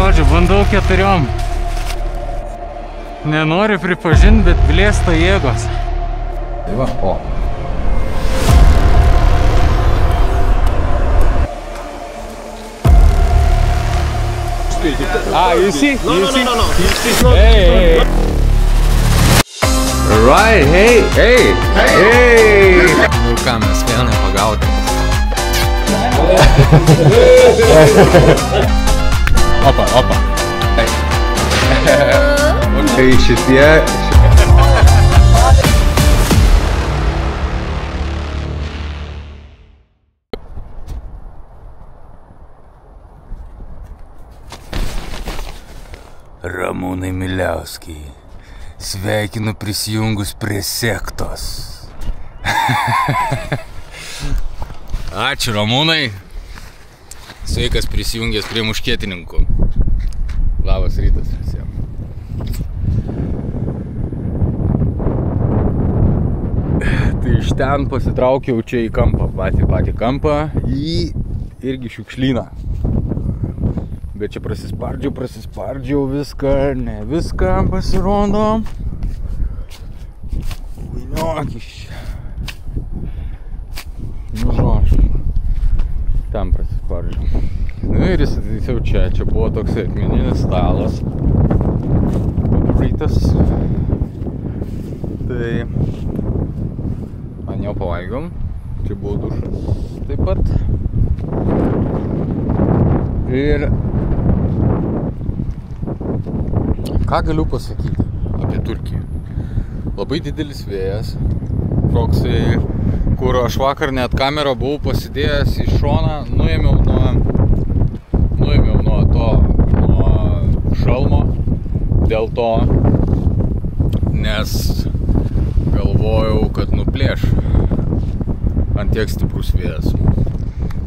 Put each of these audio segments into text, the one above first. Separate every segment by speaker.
Speaker 1: žodžiu, bandau 4. Nenori pripažinti, bet blėsta jėgos.
Speaker 2: Tai va, o.
Speaker 1: You see?
Speaker 3: No. He's not.
Speaker 1: Hey!
Speaker 2: Right, hey! Nu ką, mes vieną pagauti.
Speaker 1: Opa.
Speaker 2: Tai šitie...
Speaker 4: Ramūnai Miliauskiai, sveikinu prisijungus prie sektos. Ačiū, Ramūnai. Sveikas prisijungęs prie muškietininkų. Labas rytas visiems. Tai iš ten pasitraukiau čia į kampą, patį kampą, į irgi šiukšlyną. Bet čia prasispardžiau viską, ne viską pasirodo. Uiniokis čia. Nu žodžiu, ten prasispardžiau. Nu ir įsitaisiau čia buvo toks akmeninis stalas padarytas. Tai ant jo pavalgom, čia buvo dušas taip pat. Ir ką galiu pasakyti apie Turkiją? Labai didelis vėjas, toksai, kur aš vakar net kamerą buvau pasidėjęs į šoną, nuėmiau nuo šalmo dėl to, nes galvojau, kad nuplėš ant tiek stiprus vėjas.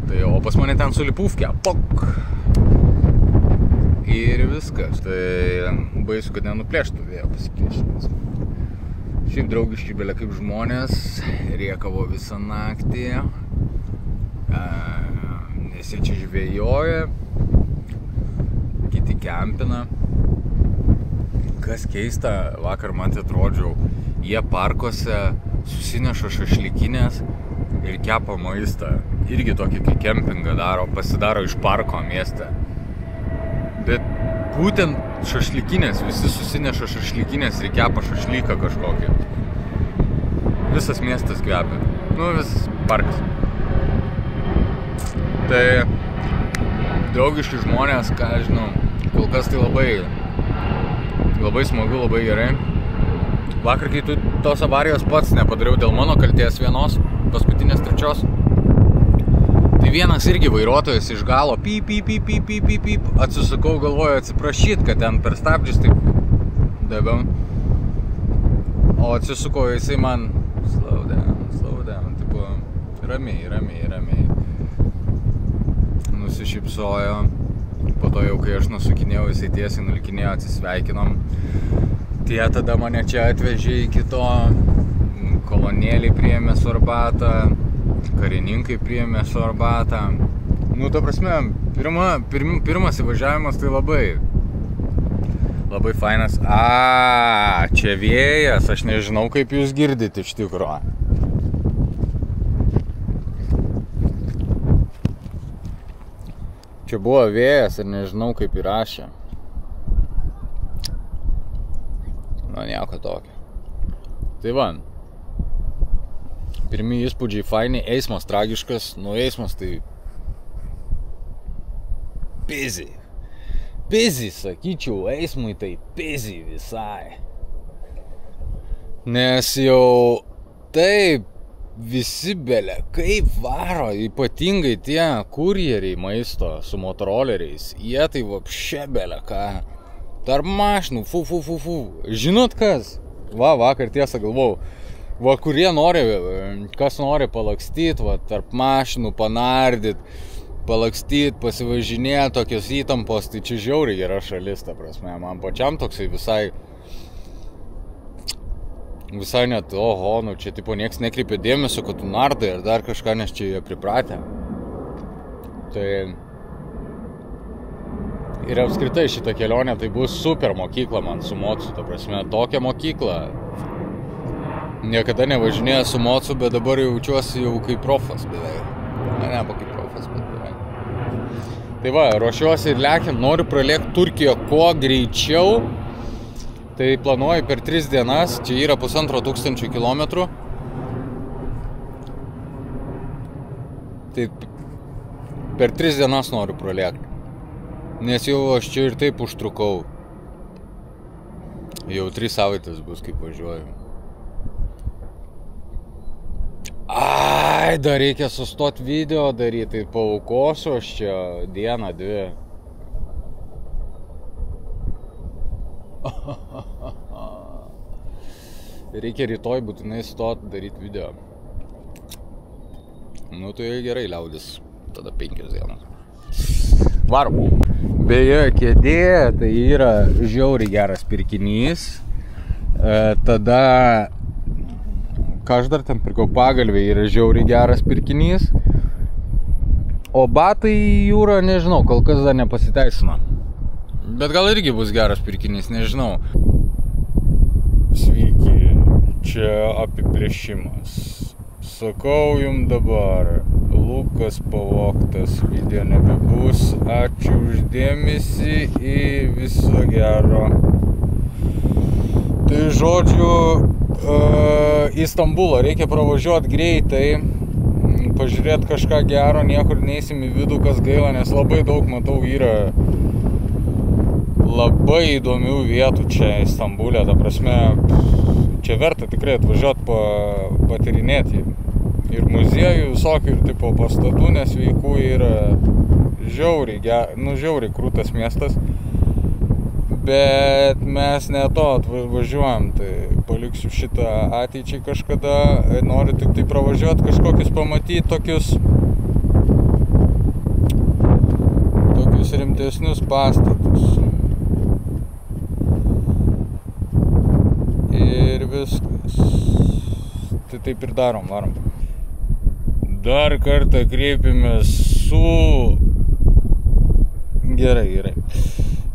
Speaker 4: Tai, o pas mane ten sulipūvkė, pok! Ir viskas, tai baisu, kad nenuplėštų vėjo pasipriešinimas. Šiaip draugiški belia kaip žmonės, riekavo visą naktį, nes jie čia žvėjoja, kiti kempina. Kas keista, vakar man tai atrodžiau, jie parkuose susineša šašlykinės ir kepa maistą. Irgi tokį, kai kempingą daro, pasidaro iš parko mieste. Bet būtent šašlykinės, visi susineša šašlykinės ir kepa šašlyką kažkokį. Visas miestas kvepia. Nu, visas parkas. Tai draugiški žmonės, ką žinau, kol kas tai labai smagu, labai gerai. Vakar, kai tos avarijos pats nepadariau dėl mano kaltės vienos, paskutinės 3. Tai vienas irgi vairuotojas iš galo pip, atsisukau, galvoju atsiprašyt, kad ten per stabdžius taip daviau. O atsisuko jisai man slow down, tipo ramiai. Nusišypsojo. Po to jau, kai aš nusukinėjau, jisai tiesiai nulikinėjo, atsisveikinom. Tie tada mane čia atvežė iki to, kolonėliai priėmė su arbatą. Karininkai priėmė su arbatą. Nu, ta prasme, pirmas įvažiavimas tai labai fainas. Čia vėjas, aš nežinau, kaip jūs girdite iš tikro. Čia buvo vėjas ir nežinau, kaip įrašė. Nu, nieko tokio. Tai va. Pirmi įspūdžiai faini, eismas tragiškas, nu eismas tai busy, sakyčiau, eismui tai busy visai. Nes jau taip visi belia kaip varo, ypatingai tie kurjeriai maisto su motoroleriais, jie tai vapše belia ką, tarp mašinų, fu. Žinot kas? Vakar tiesą galvojau. Kurie nori, kas nori palakstyt, tarp mašinų panardyt, palakstyt, pasivažinėt, tokios įtampos, tai čia žiauriai gera šalis, ta prasme. Man pačiam toksai visai net, nu čia tipo nieks nekreipia dėmesio, kad tu nardai ar dar kažką, nes čia jie pripratę. Tai Ir apskritai šitą kelionę tai bus super mokykla man su mocu, ta prasme, tokia mokykla. Niekada nevažinėjau su mocu, bet dabar jaučiuosi jau kaip profas beveik. Ne, kaip profas, bet beveik. Tai va, ruošiuosi ir lekiam, noriu pralėkti Turkiją kuo greičiau. Tai planuoju per 3 dienas, čia yra 1500 kilometrų. Tai per 3 dienas noriu pralėkti. Nes jau aš čia ir taip užtrukau. Jau 3 savaitės bus, kaip važiuoju. Ai, dar reikia sustoti video daryti, tai paaukosiu aš čia dieną, 2. Reikia rytoj būtinai stoti daryti video. Nu tai gerai, liaudis, tada 5 dienas. Varom. Beje, kėdė tai yra žiauriai geras pirkinys. Tada, ką aš dar ten pirkau, pagalvė yra žiauriai geras pirkinys. O batai jūra, nežinau, kol kas dar nepasiteisino. Bet gal irgi bus geras pirkinys, nežinau. Sveiki, čia apiplėšimas. Sakau jums dabar, Lukas pavogtas, video nebebus. Ačiū už dėmesį ir viso gero. Tai žodžiu, į Stambulą reikia pravažiuoti greitai, pažiūrėti kažką gero, niekur neįsim į vidų, kas gaila, nes labai daug matau yra labai įdomių vietų čia į Stambulę, ta prasme, čia verta tikrai atvažiuoti patyrinėti. Ir muziejų visokių, ir tipo pastatų nesveikų yra žiauriai krūtas miestas. Bet mes ne to atvažiuojam, tai paliksiu šitą ateičiai kažkada. Noriu tik tai pravažiuoti kažkokius pamatyti tokius rimtesnius pastatus. Ir viskas. Tai taip ir darom, varom. Dar kartą kreipėmės su... Gerai.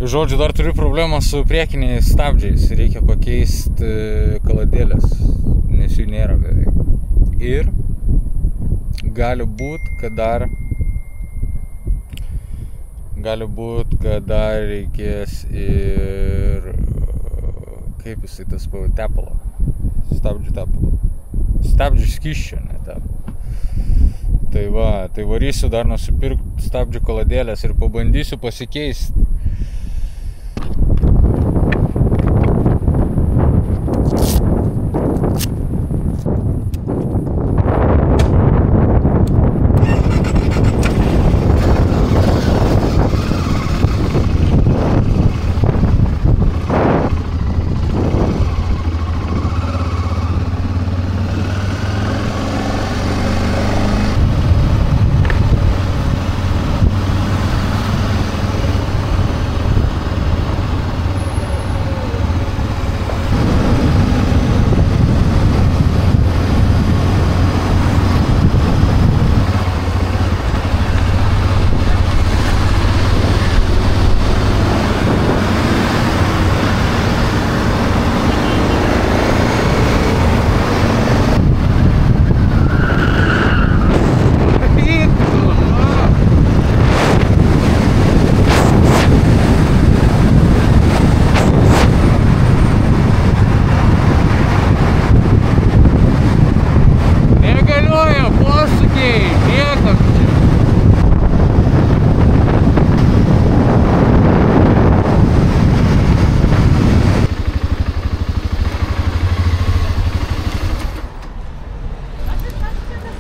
Speaker 4: Žodžiu, dar turiu problemą su priekiniais stabdžiais. Reikia pakeisti kaladėlės, nes jų nėra beveik. Ir gali būt, kad dar reikės ir... Kaip jisai tas pavadė? Tepalo. Stabdžių tepalo. Stabdžių skysčio, ne tepalo. Tai varysiu dar nusipirkti stabdžių kaladėlės ir pabandysiu pasikeisti.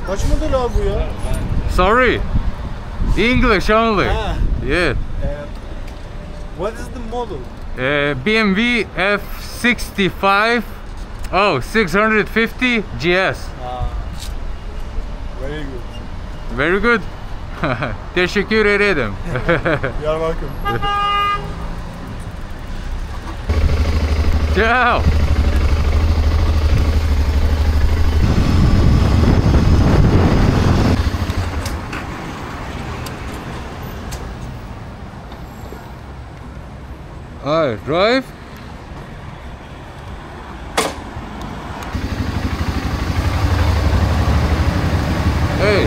Speaker 3: Kaç model abi bu ya?
Speaker 1: Sorry. English only.
Speaker 3: Ah.
Speaker 1: Yeah.
Speaker 3: What is the model?
Speaker 1: BMW F65. Oh, 650 GS.
Speaker 3: Very good.
Speaker 1: Very good. Teşekkür ederim.
Speaker 3: You're welcome.
Speaker 1: Ciao. Alright, drive. Hey.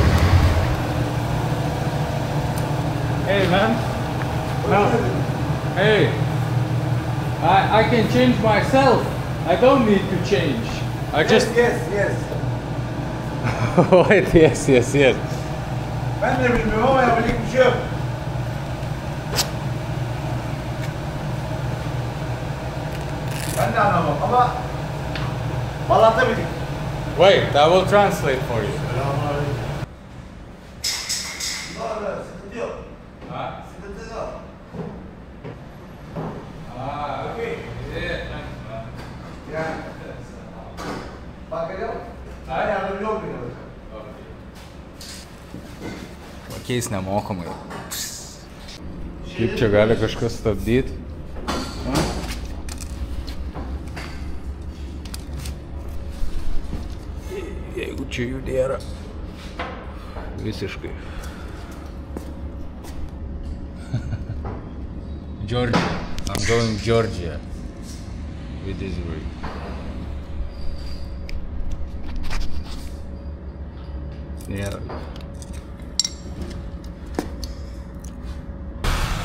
Speaker 1: Hey, man. No. Hey. I can change myself. I don't need to change. I just...
Speaker 3: Yes.
Speaker 1: Wait, yes.
Speaker 3: Ben de bilmiyorum ama yapacak bir şey yok. Ben de anlamam ama anlatabildik.
Speaker 1: Wait, I will translate for you.
Speaker 3: Selamünaleyküm. Sıkıntı yok.
Speaker 1: Ah,
Speaker 3: Sıkıntı yok.
Speaker 1: okay. Yeah, thanks, man.
Speaker 3: Yani. Bak geliyor. Ben yardımcı olmuyor.
Speaker 4: Pakeis nemokamai.
Speaker 1: Kaip čia gali kažkas stabdyti?
Speaker 4: Jeigu čia jų nėra. Visiškai.
Speaker 1: Georgia. I'm going Georgia. With this way.
Speaker 4: Nėra.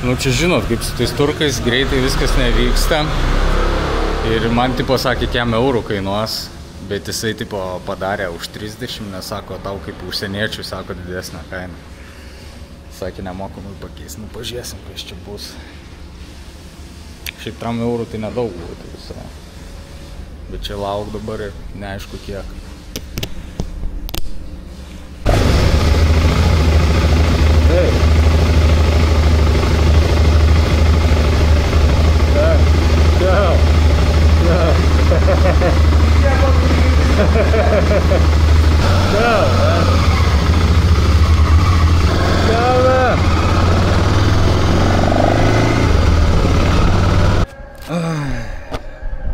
Speaker 1: Nu čia žinot, kaip su tais turkais greitai viskas nevyksta. Ir man tipo sakė, kiek eurų kainuos. Bet jisai tipo padarė už 30, nes sako, tau kaip užsieniečių, sako, didesnę kainą. Sakė, nemokamai pakeis. Nu pažiūrėsim, kas čia bus. Šiaip 3 eurų tai nedaug buvo, tai visai. Bet čia lauk dabar ir neaišku kiek. Hey.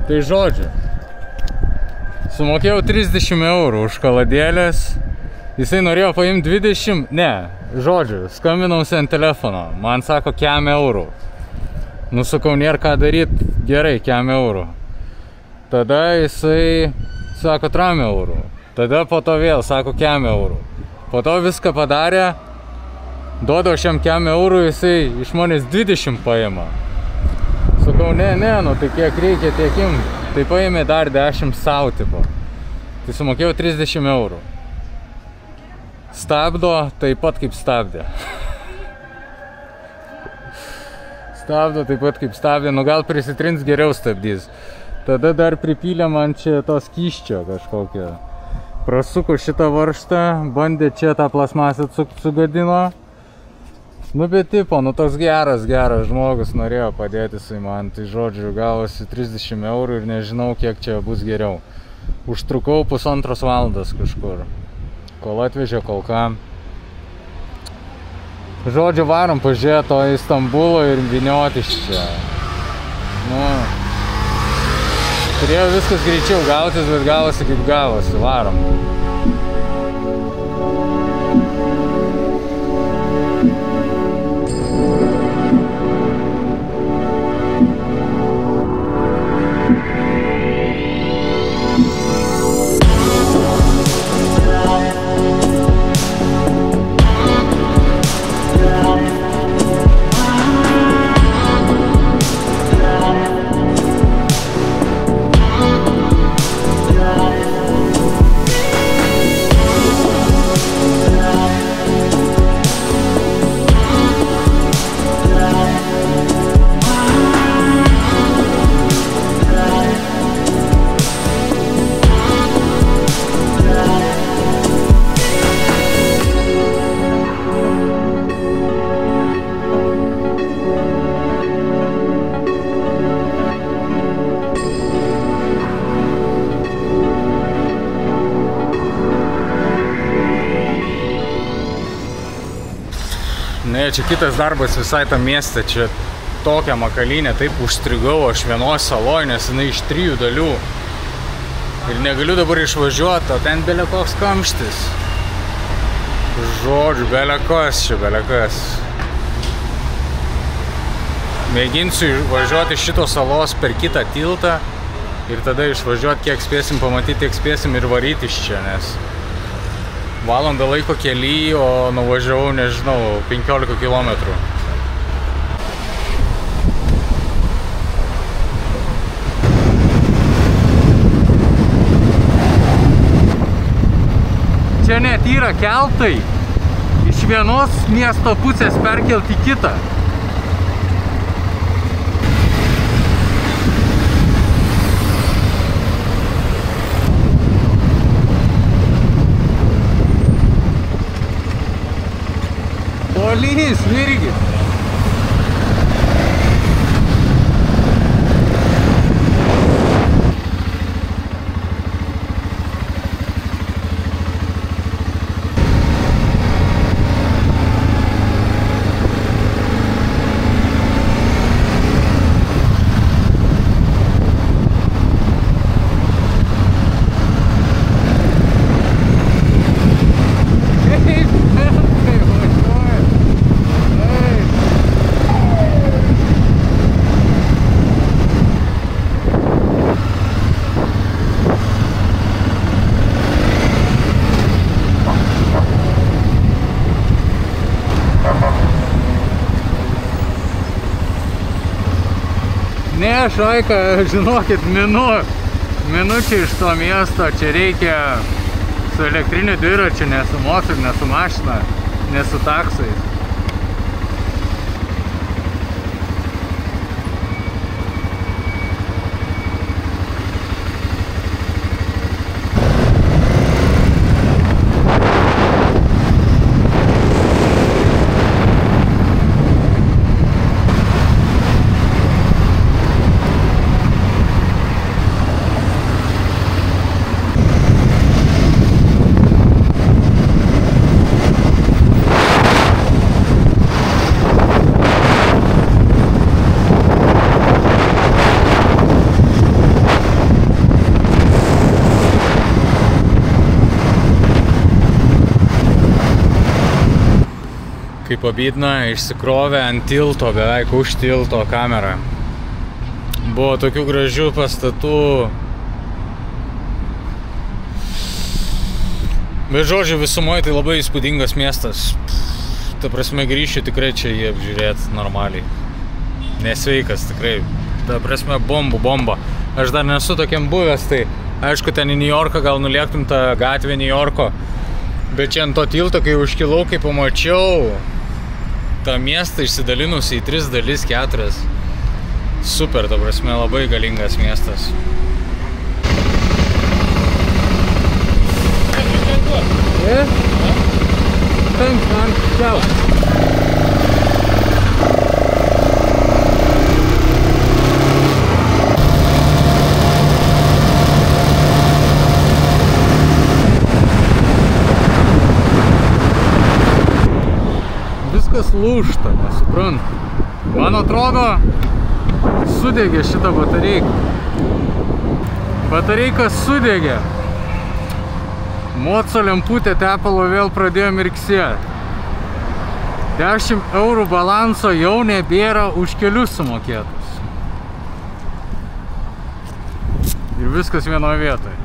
Speaker 1: Tai žodžiu, sumokėjau 30 eurų už kaladėlės, jisai norėjo paimti 20, ne, žodžiu, skambinausi ant telefono, man sako 100 eurų. Nusakau, nėra ką daryti, gerai, 100 eurų. Tada jisai sako 3 eurų, tada po to vėl sako 100 eurų. Po to viską padarė, duodu šiam 100 eurų, jisai iš manęs 20 paima. Sakau, ne, nu tai kiek reikia, tiek im. Tai paėmė dar 10 sau tipo. Tai sumokėjau 30 eurų. Stabdo taip pat kaip stabdė. Stabdo taip pat kaip stabdė, nu gal prisitrins geriau stabdys. Tada dar pripylė man čia to skysčio kažkokio. Prasuko šitą varžtą, bandė čia tą plasmasę sugadino. Nu bet tipo, nu toks geras žmogus norėjo padėti jisai man, tai žodžiu, gavosi 30 eurų ir nežinau kiek čia bus geriau. Užtrukau 1,5 valandos kažkur, kol atvežė, kol ką. Žodžiu, varom pažiūrėti į Stambulo ir vyniotis čia. Nu, turėjo viskas greičiau gautis, bet gavosi kaip gavosi, varom. Ne, čia kitas darbas visai tam mieste, čia tokią makalynę, taip užstrigau aš vienos saloj, nes jinai iš 3 dalių. Ir negaliu dabar išvažiuoti, o ten belekoks kamštis. Žodžiu, belekas čia, belekas. Mėginsiu važiuoti šito salos per kitą tiltą ir tada išvažiuoti, kiek spėsim pamatyti, tiek spėsim ir varyti iš čia, nes valandą laiko kely, o nuvažiavau, nežinau, 15 kilometrų. Čia net yra keltai iš vienos miesto pusės perkelti į kitą. Tolys, virgi. Ne, Šaika, žinokit, minu čia iš to miesto, čia reikia su elektriniu dviračiu, ne su mocu, ne su mašina, ne su taksais. Kaip abydna, išsikrovė ant tilto, beveik už tilto kamerą. Buvo tokių gražių pastatų. Bet žodžiu, visumoje tai labai įspūdingas miestas. Ta prasme, grįšiu tikrai čia jį apžiūrėti normaliai. Nesveikas tikrai. Ta prasme, bomba. Aš dar nesu tokiam buvęs, tai aišku, ten į New Yorką gal nulėktum tą gatvę New Yorko. Bet čia ant to tilto, kai užkilau, kai pamačiau tą miestą išsidalinusi į 3 dalis, 4. Super, ta prasme, labai galingas miestas. Viskas lūžta, nesuprantu. Man atrodo, sudegė šitą batareiką. Batareika sudegė. Moco lemputė tepalo vėl pradėjo mirksėti. 10 eurų balanso jau nebėra už kelius sumokėtus. Ir viskas vienoje vietoje.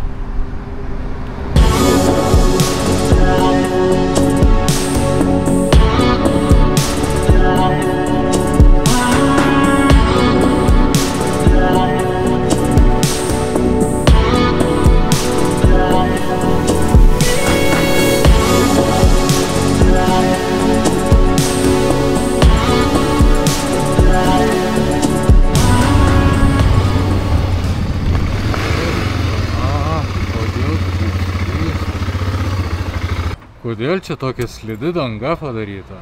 Speaker 1: Kodėl čia tokia slidi danga padaryta?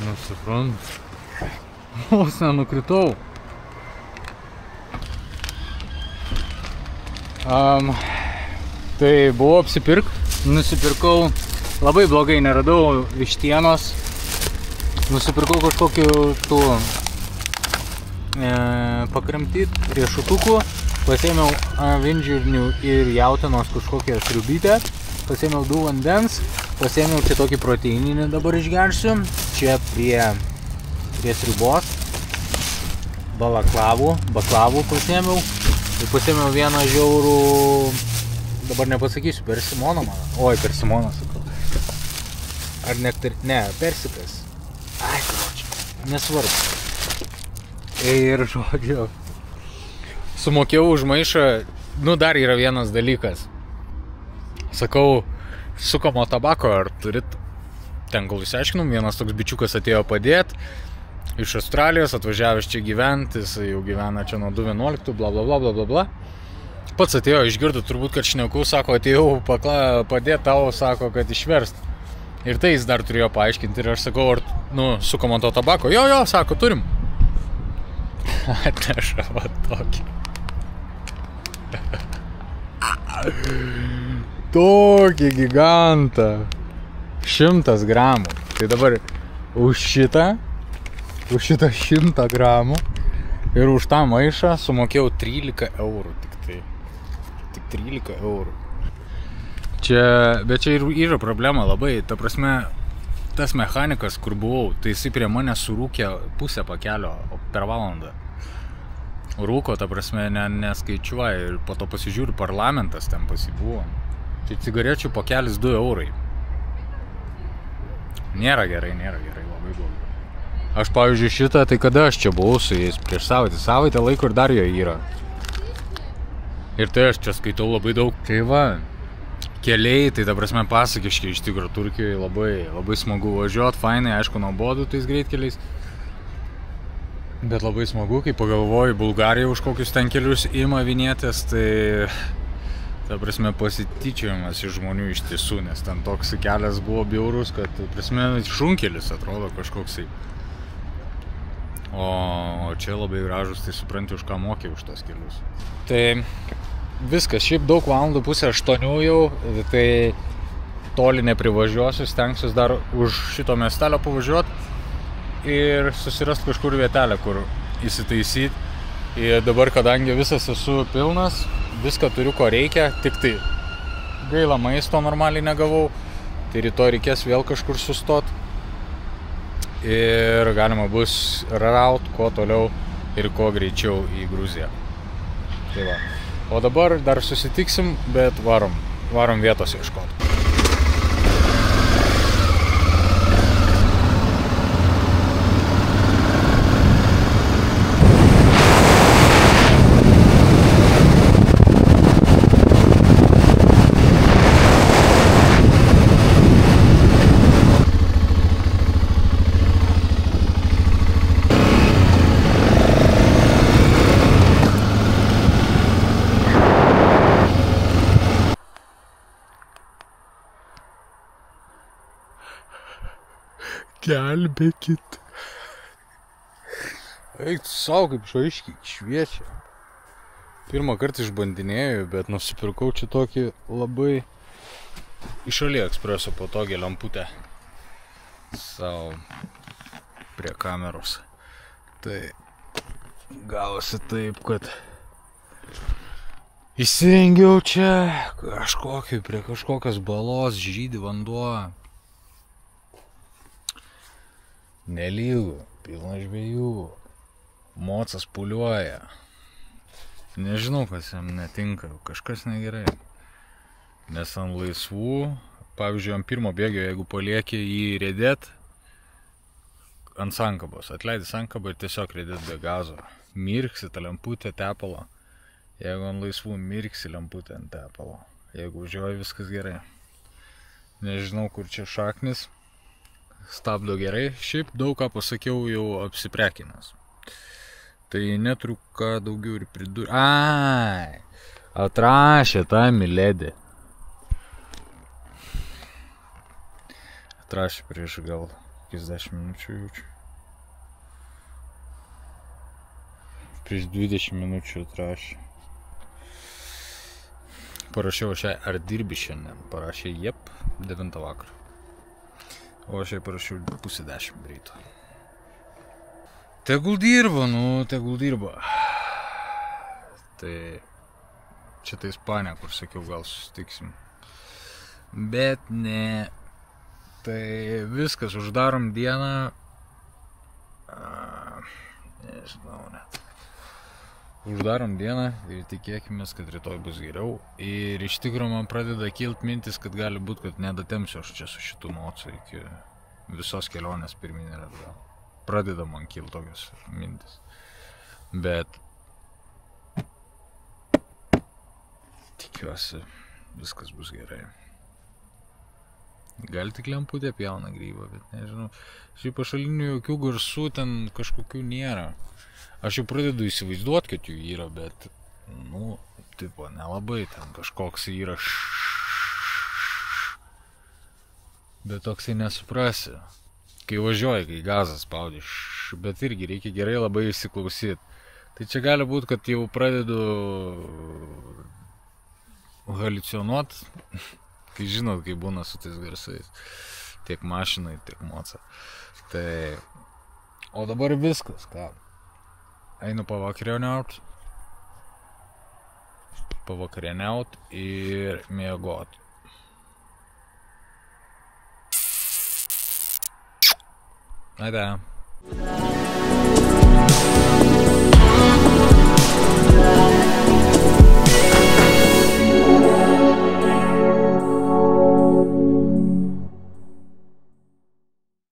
Speaker 1: Nesuprantu. Vos nenukritau. Tai buvau nusipirkau, labai blogai neradau vištienos. Nusipirkau kažkokių tų pakramtyt riešutukų. Pasėmiau avinžirnių ir jautienos kažkokią sriubytę, pasėmiau 2 vandens, pasėmiau čia tokį proteininį dabar išgersiu, čia prie sriubos. Baklavų pasėmiau. Ir pasėmiau vieną žiaurų, dabar nepasakysiu, persimoną man. Oi, persimoną sakau. Ar ne, persikas. Ai, nesvarbu. Ir žodžiu, sumokėjau už maišą, dar yra vienas dalykas. Sakau, sukamo tabako, ar turit? Ten kol išsiaiškinom, vienas toks bičiukas atėjo padėt. Iš Australijos, atvažiavęs čia gyventi, jis jau gyvena čia nuo 2011, bla bla bla bla bla bla. Pats atėjo, išgirdo turbūt, kad šneku, sako, atėjau padėt tau, sako, kad išverst. Ir tai jis dar turėjo paaiškinti ir aš sakau, ar, sukamo to tabako. Jo, sako, turim. Atneša va tokį. Tokį gigantą. 100 gramų. Tai dabar už šitą 100 gramų ir už tą maišą sumokėjau 13 eurų tik tai. Tik 13 eurų. Bet čia ir yra problema labai. Ta prasme, tas mechanikas, kur buvau, tai jisai prie mane surūkė pusę pakelio per valandą. Rūko, ta prasme, neskaičiuoja ir po to pasižiūriu, parlamentas ten pasibuvo. Čia cigarečių pakelis 2 eurai. Nėra gerai, labai blogai. Aš, pavyzdžiui, šitą, tai kada aš čia buvau su jais prieš savaitę laiko ir dar jo yra. Ir tai aš čia skaitau labai daug. Tai va, keliai, tai ta prasme pasakiškai iš tikro Turkijoje labai smagu važiuot, fainai, aišku, nuobodu tais greitkeliais. Bet labai smagu, kai pagalvoju, Bulgarija už kokius ten kelius ima vinėtės, tai ta prasme pasityčiojimas iš žmonių iš tiesų, nes ten toks kelias buvo bjaurus, kad, ta prasme, šunkelis atrodo kažkoksai. O čia labai gražus, tai supranti, už ką mokė už tos kelius. Tai viskas, šiaip daug valandų, 7:30 jau, tai toli neprivažiuosiu, stengsiuos dar už šito miestelio pavažiuoti ir susirast kažkur vietelę, kur įsitaisyti. Ir dabar, kadangi visas esu pilnas, viską turiu, ko reikia, tik tai gaila maisto normaliai negavau, tai rytoj reikės vėl kažkur sustot. Ir galima bus raut kuo toliau ir kuo greičiau į Gruziją. Tai va. O dabar dar susitiksim, bet varom vietos ieškoti. Gelbėkit. Eik savo, kaip šaiškiai šviečia. Pirmą kartą išbandinėjau, bet nusipirkau čia tokį labai iš AliExpresso patogią lemputę savo prie kameros. Tai gavosi taip, kad įsirengiau čia prie kažkokios balos, žydi vanduo. Nelygų, pilna žvejų, mocas puliuoja. Nežinau, kas jam netinka, kažkas negerai. Nes ant laisvų, pavyzdžiui, ant pirmo bėgio, jeigu palieki jį riedėt, ant sankabos, atleidi sankabą ir tiesiog riedėt be gazo. Mirksi ta lemputė tepalo. Jeigu ant laisvų mirksi lemputė ant tepalo. Jeigu važiuoji, viskas gerai. Nežinau, kur čia šaknis. Stabdo gerai, šiaip daug ką pasakiau jau apsiprekinęs. Tai neturiu ką daugiau ir pridurti. Ai, atrašė tą milėdį. Atrašė prieš gal 10 minučių jaučiu. Prieš 20 minučių atrašė. Parašiau šiai, ar dirbi šiandien? Parašė, jep, 9 vakarą. O aš jai parašiau 9:30 ryto. Tegul dirba, tegul dirba. Tai čia tai Ispanija, kur sakiau, gal susitiksim. Bet ne.
Speaker 4: Tai viskas, uždarom dieną. Nežinau net. Uždarom dieną ir tikėkime, kad rytoj bus geriau. Ir iš tikrųjų man pradeda kilt mintis, kad gali būti, kad nedatemsiu aš čia su šitų mocų iki visos kelionės pirmin ir atgal. Pradeda man kilt tokios mintis. Bet tikiuosi, viskas bus gerai. Gal tik lemputė pjauna grybą, bet nežinau. Šiaip pašalinių jokių garsų ten kažkokių nėra. Aš jau pradedu įsivaizduoti, kad jų yra, bet, tipo, nelabai ten kažkoks yra. Bet toksai nesuprasi. Kai važiuoji, kai gazas spaudi, bet irgi reikia gerai labai įsiklausyti. Tai čia gali būti, kad jau pradedu haliucionuot, kai žinot, kai būna su tais garsais. Tiek mašinai, tiek moca. Tai, o dabar viskas, ką? Einu pavakarieniaut ir miegot. Ate.